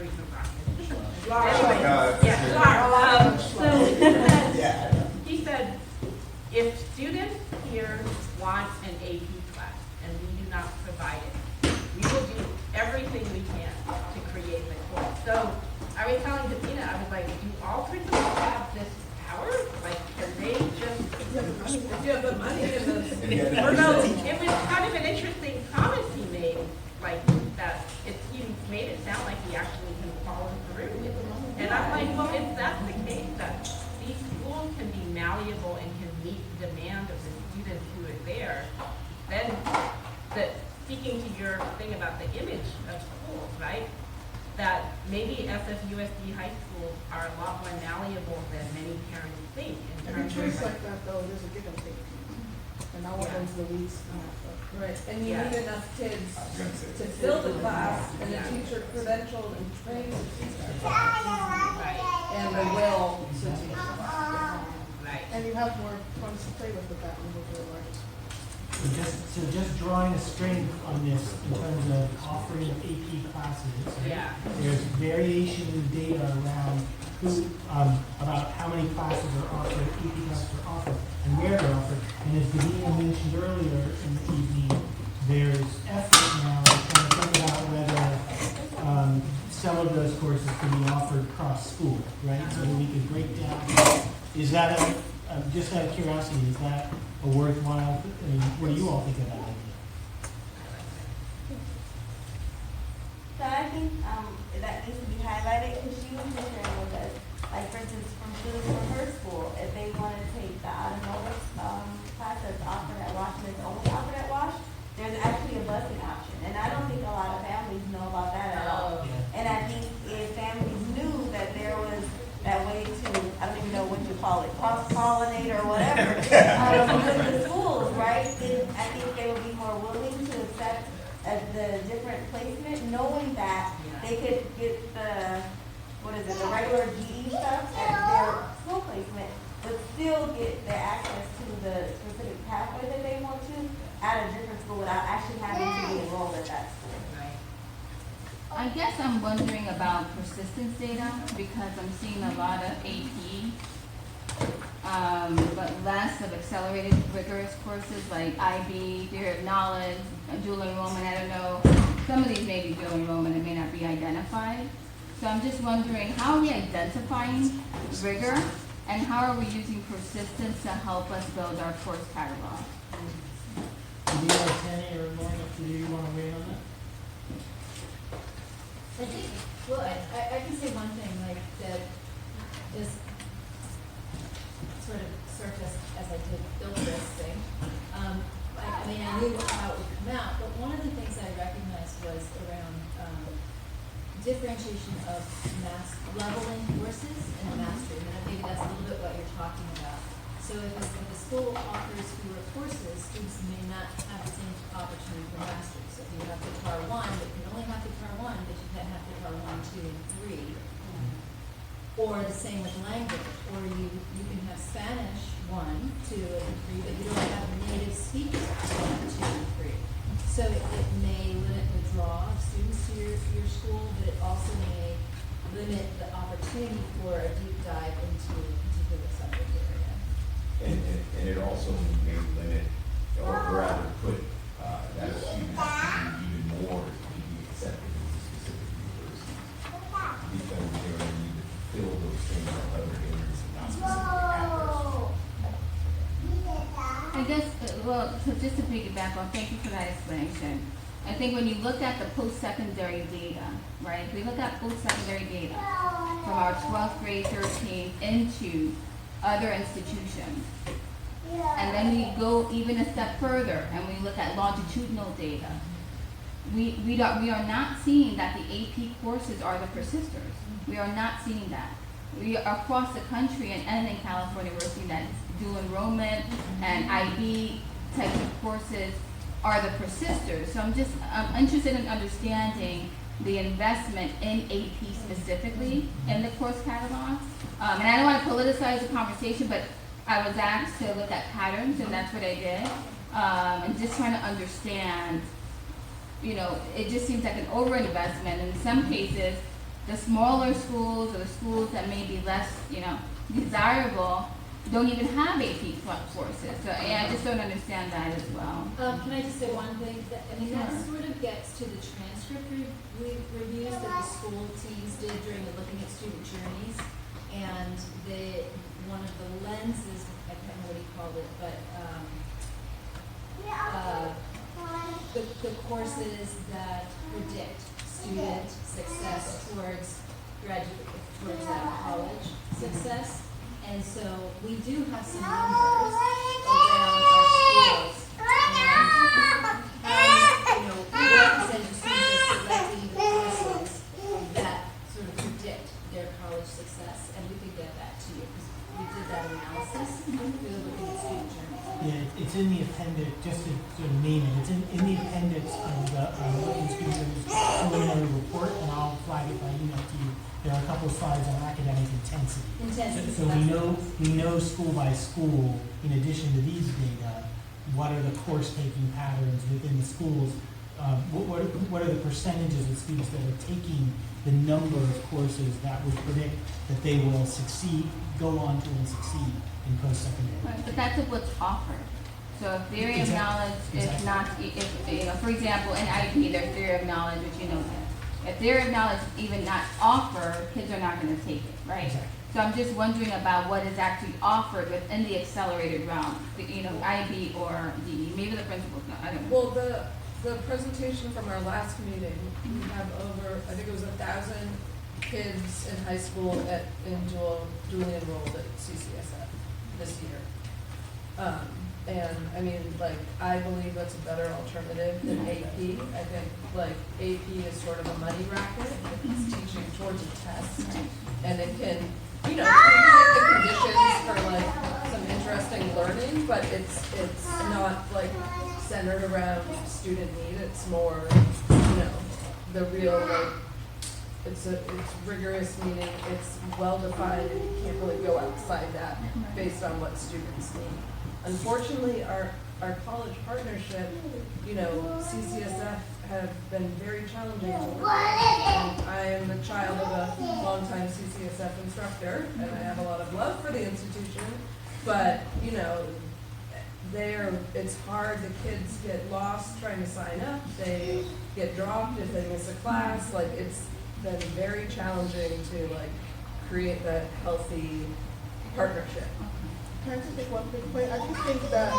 reason I'm Laura. Yeah, Laura. So Yeah. he said, if students here want an AP class and we do not provide it, we will do everything we can to create the course. So I was telling Tina, I was like, do all principals have this power? Like, can they just? If you have the money and the. Or no, it was kind of an interesting comment he made, like that he made it sound like he actually can follow through with it. And I'm like, well, if that's the case, that these schools can be malleable and can meet the demand of the students who are there, then speaking to your thing about the image of schools, right? That maybe SFUSD high schools are a lot more malleable than many parents think. Every choice like that though, there's a give and take. And now what owns the weeds? Right, and you need enough kids to fill the class and the teacher credentialed and trained to teach that class. Right. And the will to teach that. Right. And you have more funds to play with that when you're larger. So just drawing a string on this in terms of offering of AP classes, right? Yeah. There's variation in data around who, about how many classes are offered, AP classes are offered, and where they're offered. And as Davina mentioned earlier in the evening, there's effort now trying to think about whether some of those courses can be offered cross-school, right? So that we can break down. Is that, just out of curiosity, is that a worthwhile, what do you all think of that idea? So I think that needs to be highlighted because she was sharing with us, like for instance, from students from her school, if they want to take the automotive class that's offered at Wash and it's only offered at Wash, there's actually a busing option. And I don't think a lot of families know about that at all. Yeah. And I think if families knew that there was that way to, I don't even know what you call it, cross-pollinate or whatever, within the schools, right, then I think they would be more willing to accept the different placement, knowing that they could get the, the regular GE stuff at their school placement, but still get the access to the specific pathway that they want to at a different school without actually having to be enrolled at that school. I guess I'm wondering about persistence data because I'm seeing a lot of AP, but less of accelerated rigorous courses like IB, theory of knowledge, dual enrollment. I don't know. Some of these may be dual enrollment and may not be identified. So I'm just wondering, how are we identifying rigor and how are we using persistence to help us build our course catalog? Davina, Tanny, or Lauren, do you want to weigh in on that? I think, well, I can say one thing, like, that is sort of surfaced as I did build this thing. I mean, I knew how it would come out, but one of the things I recognized was around differentiation of leveling courses and mastery, and maybe that's a little bit what you're talking about. So if a school offers fewer courses, students may not have the same opportunity for mastery. So if you have guitar 1, but you can only have guitar 1, but you can't have guitar 1, 2, and 3. Or the same with language. Or you can have Spanish 1, 2, and 3, but you don't have native speakers 1, 2, and 3. So it may limit the draw of students to your school, but it also may limit the opportunity for a deep dive into a particular subject area. And it also may limit, or rather put that student has to do even more to be accepted into specific universities. Because they're going to need to fill those things in other areas and not specifically at their school. I guess, well, so just to piggyback on, thank you for that explanation. I think when you look at the post-secondary data, right, if we look at post-secondary data from our 12th grade, 13th into other institutions, and then we go even a step further and we look at longitudinal data, we are not seeing that the AP courses are the persisters. We are not seeing that. We across the country and in California, we're seeing that dual enrollment and IB types of courses are the persisters. So I'm interested in understanding the investment in AP specifically in the course catalog. And I don't want to politicize the conversation, but I was asked to look at patterns, and that's what I did. And just trying to understand, you know, it just seems like an overinvestment. In some cases, the smaller schools or the schools that may be less, desirable don't even have AP courses. So I just don't understand that as well. Can I just say one thing? That Sure. sort of gets to the transcript reviews that the school teams did during the looking at student journeys. And one of the lenses, I can't remember what he called it, but the courses that predict student success towards college success. And so we do have some numbers around our schools. And, what percentage of students are selecting the courses that sort of predict their college success. And we could get that to you, because we did that analysis. We were looking at student journeys. Yeah, it's in the appendix, just to sort of name it, it's in the appendix of the Looking Student Journeys preliminary report, and I'll flag it by email to you. There are a couple of slides on academic intensity. So we know school by school, in addition to these data, what are the course taking patterns within the schools, what are the percentages of students that are taking the number of courses that would predict that they will succeed, go on to and succeed in post-secondary. Right, but that's what's offered. So if theory of knowledge is not, for example, in IEP, there's theory of knowledge, which if theory of knowledge is even not offered, kids are not going to take it, right? Exactly. So I'm just wondering about what is actually offered within the accelerated realm, IB or DE. Maybe the principal's not, I don't know. Well, the presentation from our last meeting, we have over, I think it was 1,000 kids in high school dually enrolled at CCSF this year. I believe that's a better alternative than AP. I think AP is sort of a money racket. It's teaching towards a test, and it can, create the conditions for some interesting learning, but it's not centered around student need. It's more, the real it's rigorous, meaning it's well defined, and you can't really go outside that based on what students need. Unfortunately, our college partnership, CCSF have been very challenging to work with. And I am the child of a longtime CCSF instructor, and I have a lot of love for the institution, but, it's hard. The kids get lost trying to sign up. They get dropped if they miss a class. It's been very challenging to create that healthy partnership. Can I just make one quick point? I just think that,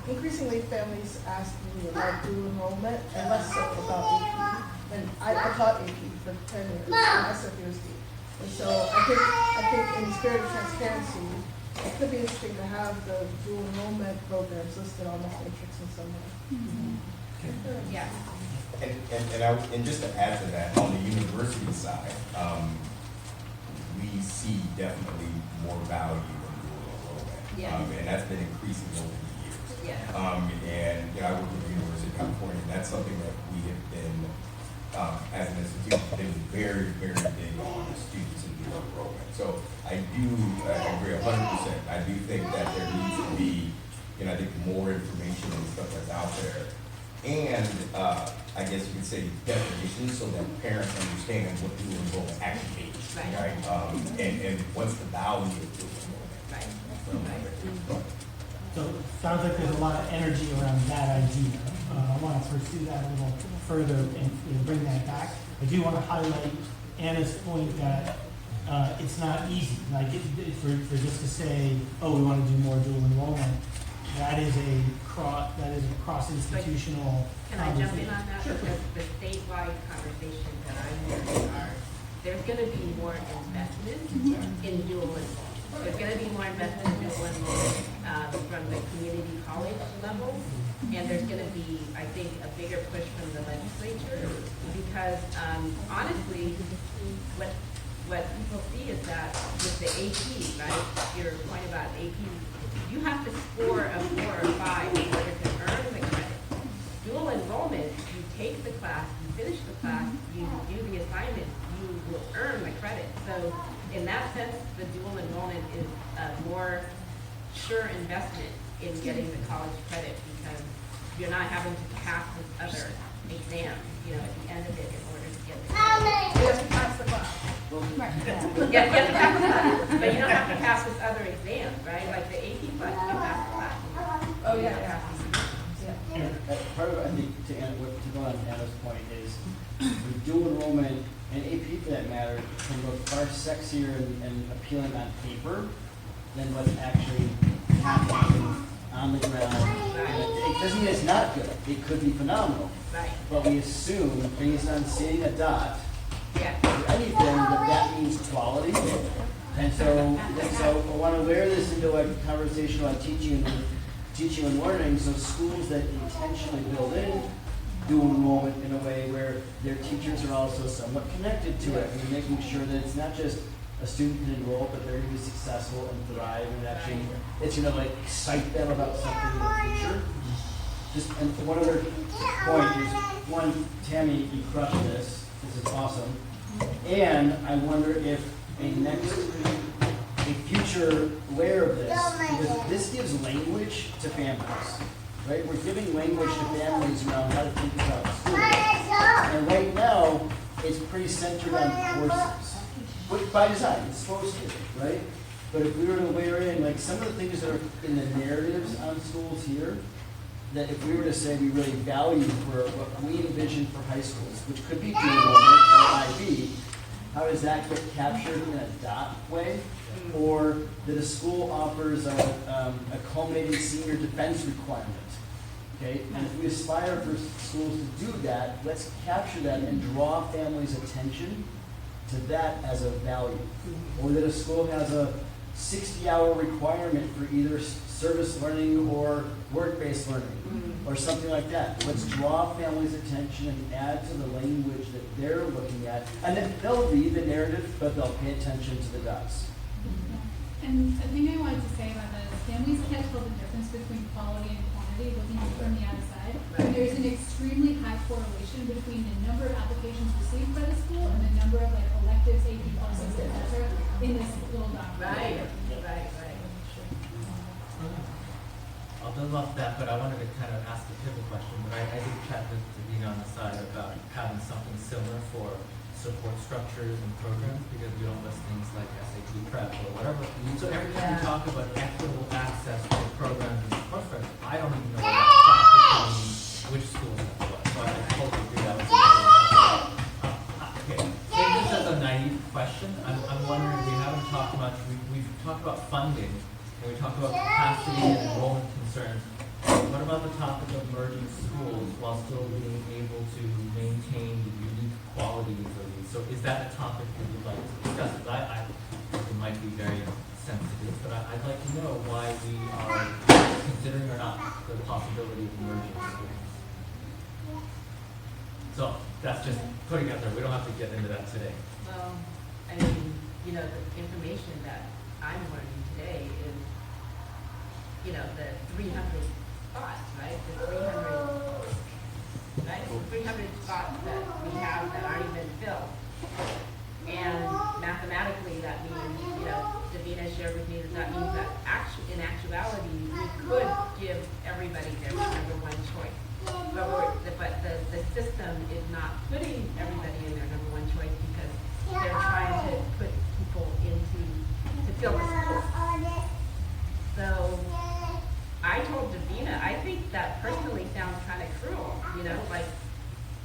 increasingly families ask me about dual enrollment and less so about AP. And I taught AP for 10 years at SFUSD. And so I think in the spirit of transparency, it could be interesting to have the dual enrollment programs listed on the matrix in some way. Yeah. And just to add to that, on the university side, we see definitely more value in dual enrollment. Yeah. And that's been increasing over the years. Yeah. I work with the University of California, and that's something that we have been, as an institution, been very, very big on the students in dual enrollment. So I do agree 100%. I do think that there needs to be, I think more information and stuff that's out there. And I guess you could say definitions so that parents understand what dual enrollment actually means. Right. And what's the value of dual enrollment. So it sounds like there's a lot of energy around that idea. I want to pursue that a little further and bring that back. I do want to highlight Anna's point that it's not easy. For just to say, oh, we want to do more dual enrollment, that is a cross-institutional. Can I jump in on that? Sure. Because the statewide conversations that I'm hearing are, there's going to be more investment in dual enrollment. There's going to be more investment in dual enrollment from the community college level, and there's going to be, I think, a bigger push from the legislature because honestly, what people see is that with the AP, right? Your point about AP, you have to score a 4 or 5 in order to earn the credit. Dual enrollment, you take the class, you finish the class, you do the assignment, you will earn the credit. So in that sense, the dual enrollment is a more sure investment in getting the college credit because you're not having to pass this other exam, at the end of it in order to get the credit. We have to pass the You have to pass the class, but you don't have to pass this other exam, right? Like the AP class, you pass the class. Oh, You yeah, don't yeah. have to. Part of it, I think, to go on Anna's point is, with dual enrollment, and AP for that matter, can look far sexier and appealing on paper than what's actually happening on the ground. And it doesn't mean it's not good, it could be phenomenal, Right, but we assume, based on seeing a dot, yeah. or anything, that means quality. And so I want to layer this into a conversation about teaching and learning, so schools that intentionally build in dual enrollment in a way where their teachers are also somewhat connected to it, and making sure that it's not just a student can enroll, but they're going to be successful and thrive, and actually it's going to like excite them about something in the future. Just and one other point is, one, Tammy, you crushed this. This is awesome. And I wonder if a future layer of this, because this gives language to families, right? We're giving language to families around how to think about school. And right now, it's pretty centered on courses, which by design, it's supposed to, right? But if we were to layer in, like, some of the things that are in the narratives on schools here, that if we were to say we really value for what we envision for high schools, which could be dual enrollment or IB, how does that get captured in a dot way? Or that a school offers a culminating senior defense requirement, okay? And if we aspire for schools to do that, let's capture that and draw families' attention to that as a value. Or that a school has a 60-hour requirement for either service learning or work-based learning, or something like that. Let's draw families' attention and add to the language that they're looking at. And then they'll read the narrative, but they'll pay attention to the dots. And the thing I wanted to say about that is families can't tell the difference between quality and quantity looking from the outside. And there's an extremely high correlation between the number of applications received by the school and the number of like electives, AP courses, etc. in this little document. Right. I'll build off that, but I wanted to kind of ask a pivot question. But I did chat with Davina on the side about having something similar for support structures and programs, because we don't list things like SAT prep or whatever. So every time we talk about equitable access to programs and support structures, I don't even know what practically means, which schools have what. So I totally agree that was okay. Take this as a naive question. I'm wondering, we haven't talked much, we've talked about funding, and we talked about capacity and enrollment concerns. What about the topic of merging schools while still being able to maintain the unique qualities of these? So is that a topic that you'd like to discuss? Because I think it might be very sensitive, but I'd like to know why we are considering or not the possibility of merging schools. So that's just putting it out there. We don't have to get into that today. Well, I mean, you know, the information that I'm learning today is, you know, the 300 spots, right? The 300 spots that we have that aren't even filled. And mathematically, that means, you know, Davina shared with me that means that in actuality, we could give everybody their number one choice. But the system is not putting everybody in their number one choice because they're trying to put people to fill the school. So I told Davina, I think that personally sounds kind of cruel, you know, like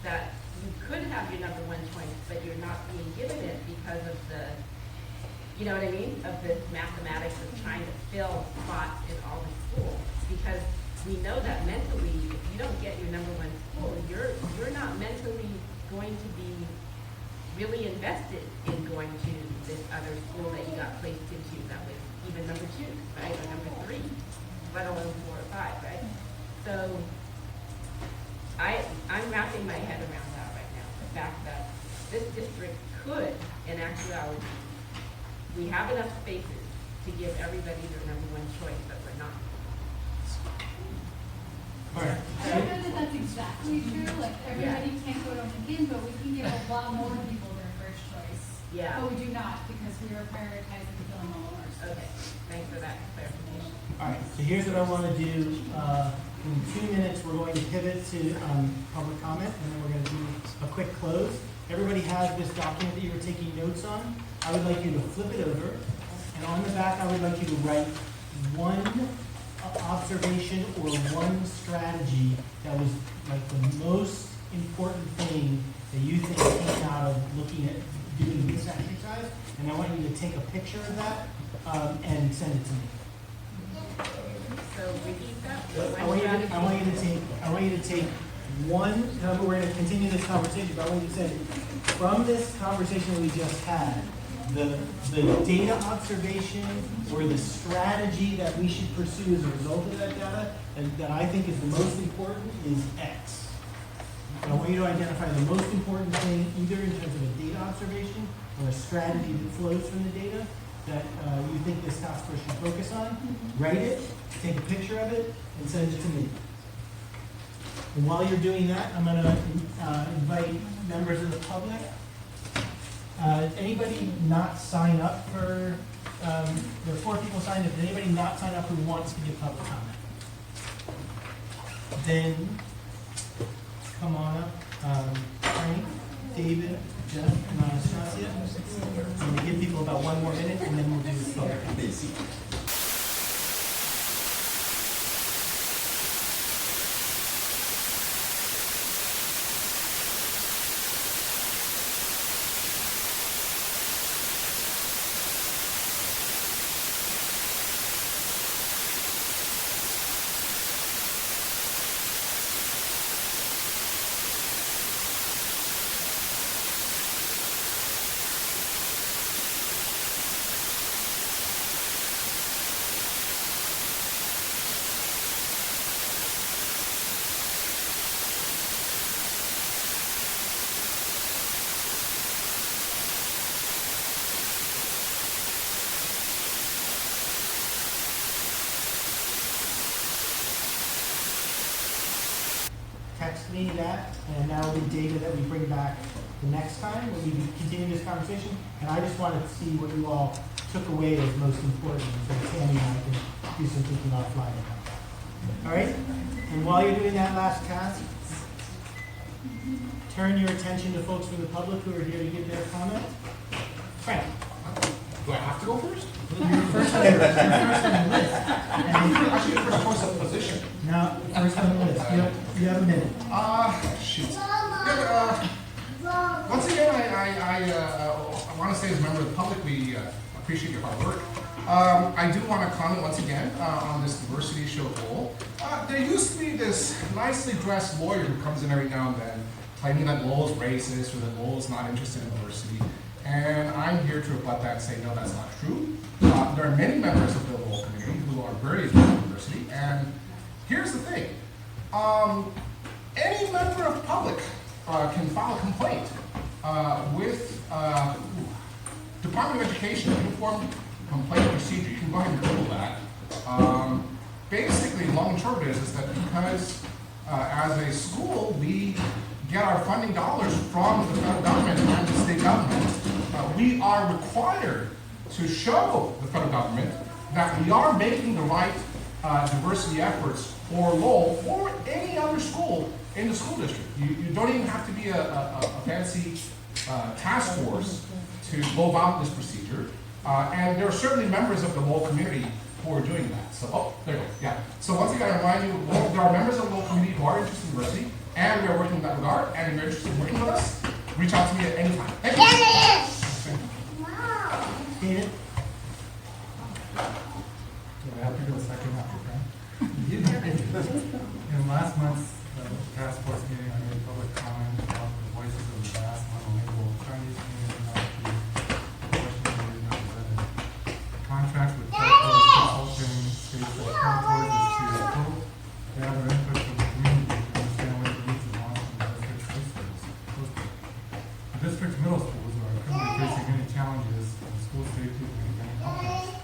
that you could have your number one choice, but you're not being given it because of the, you know what I mean, of the mathematics of trying to fill spots in all the schools. Because we know that mentally, if you don't get your number one school, you're not mentally going to be really invested in going to this other school that you got placed into that was even number 2, right, or number 3, let alone 4 or 5, right? So I'm wrapping my head around that right now, the fact that this district could, in actuality, we have enough spaces to give everybody their number one choice, but we're not. I don't know that that's exactly true, like everybody can't go to LinkedIn, but we can give a lot more people their first choice. Yeah. But we do not, because we are prioritizing filling all of ours. Okay, thanks for that clarification. All right, so here's what I want to do. In 2 minutes, we're going to pivot to public comment, and then we're going to do a quick close. everybody has this document that you were taking notes on. I would like you to flip it over, and on the back, I would like you to write one observation or one strategy that was like the most important thing that you think came out of looking at doing this exercise, and I want you to take a picture of that and send it to me. So repeat that. I want you to take one, we're going to continue this conversation, but I want you to say, from this conversation that we just had, the data observation or the strategy that we should pursue as a result of that data, and that I think is the most important, is X. And I want you to identify the most important thing, either in terms of a data observation or a strategy that flows from the data that you think this task force should focus on. Write it, take a picture of it, and send it to me. And while you're doing that, I'm going to invite members of the public. Anybody not sign up for, there are 4 people signed up. Did anybody not sign up who wants to give public comment? Then come on up, Frank, David, Jeff, and Annastasia. I'm going to give people about 1 more minute, and then we'll do the public comment. Text me that, and that will be data that we bring back the next time when we continue this conversation. And I just wanted to see what you all took away as most important, so Tammy and I can do some thinking offline about that. All right? And while you're doing that last task, turn your attention to folks from the public who are here to give their comment. Frank. Do I have to go first? You're first on the list. Actually, you're first choice of position. Now, first on the list. You have a minute. Shoot. Yeah, but, once again, I want to say as a member of the public, we appreciate your hard work. I do want to comment once again on this diversity show goal. There used to be this nicely dressed lawyer who comes in every now and then claiming that Lowell's racist or that Lowell's not interested in diversity. And I'm here to rebut that and say, no, that's not true. There are many members of the Lowell community who are very interested in diversity. And here's the thing. Any member of the public can file a complaint with Department of Education, Uniform Complaint Procedure. You can go ahead and Google that. Basically, long and short of it is that because as a school, we get our funding dollars from the federal government and the state government, we are required to show the federal government that we are making the right diversity efforts for Lowell or any other school in the school district. You don't even have to be a fancy task force to go about this procedure. And there are certainly members of the Lowell community who are doing that. So, there you go, yeah. So once again, I remind you, there are members of the Lowell community who are interested in diversity, and we are working in that regard, and if you're interested in working with us, reach out to me at any time. Thank you. David? I have to go second after Frank. In last month's task force meeting, I made public comment about the voices of the vast monolingual Chinese community, not the Russian community represented. The contract with Consulting states that current board is to quote, gather input from the community to understand what the needs and wants from the district's high schools. The district's middle schools are currently facing many challenges in school safety and academic outcomes.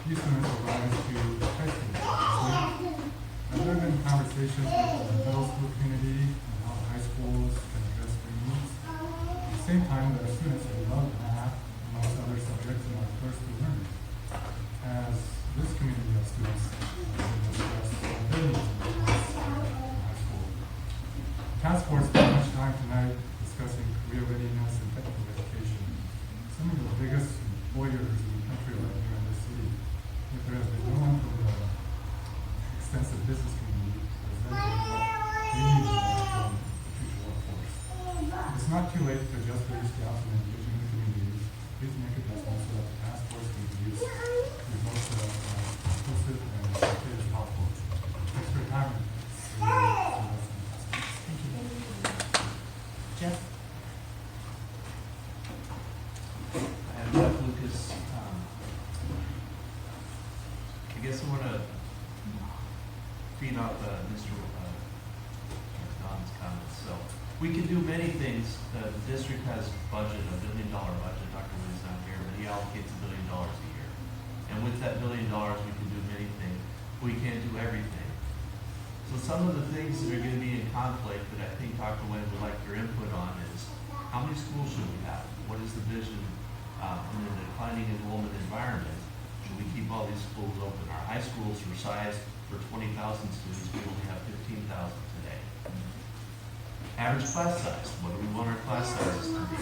These students will rise to high school. There have been conversations with the middle school community and how the high schools can address their needs. At the same time, there are students who love math and most other subjects and are thirsty learners. As this community of students address their needs in high school. The task force spent much time tonight discussing career readiness it's not too late to adjust the scouts and engaging the community. Please make adjustments so that the task force can use the most inclusive and effective as possible. Thanks for your time. Thank you. Jeff? I am Jeff Lucas. I guess I want to feed off Mr. Don's comments. So we can do many things. The district has budget, $1 billion budget. Dr. Wynn's not here, but he allocates $1 billion a year. And with that $1 billion, we can do many things. We can't do everything. So some of the things that are going to be in conflict that I think Dr. Wynn would like your input on is how many schools should we have? What is the vision in a declining enrollment environment? Should we keep all these schools open? Our high schools were sized for 20,000 students. We only have 15,000 today. Average class size. What do we want our class sizes to be?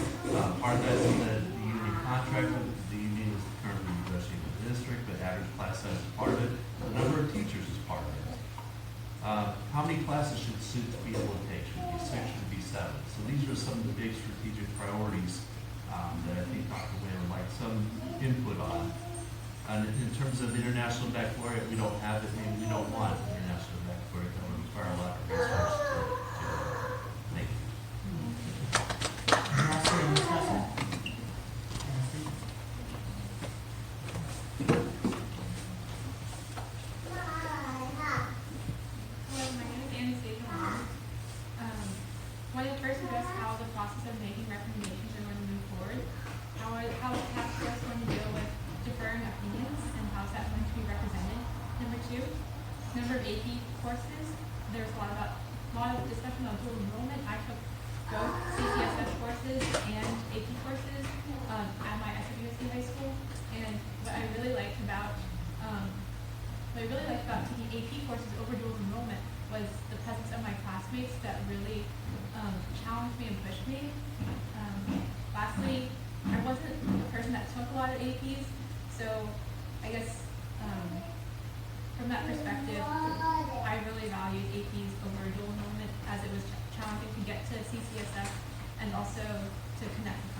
Part of that's in the union contract. The union is currently negotiating with the district, but average class size is part of it. The number of teachers is part of it. How many classes should students be able to take? Should it be 6? Should it be 7? So these are some of the big strategic priorities that I think Dr. Wynn would like some input on. And in terms of international baccalaureate, we don't have it. Maybe we don't want international baccalaureate. That would require a lot of resources to make it. Ambassador, Annastasia? Hello, my name is Annastasia Wong. When I first addressed how the process of making recommendations are going to move forward, how the task force is going to deal with differing opinions and how is that going to be represented. Number 2, number of AP courses. There's a lot of discussion on dual enrollment. I took both CCSS courses and AP courses at my SFUSD high school, and what I really liked about taking AP courses over dual enrollment was the presence of my classmates that really challenged me and pushed me. Lastly, I wasn't a person that took a lot of APs, so I guess from that perspective, I really valued APs over dual enrollment as it was challenging to get to CCSF and also to connect with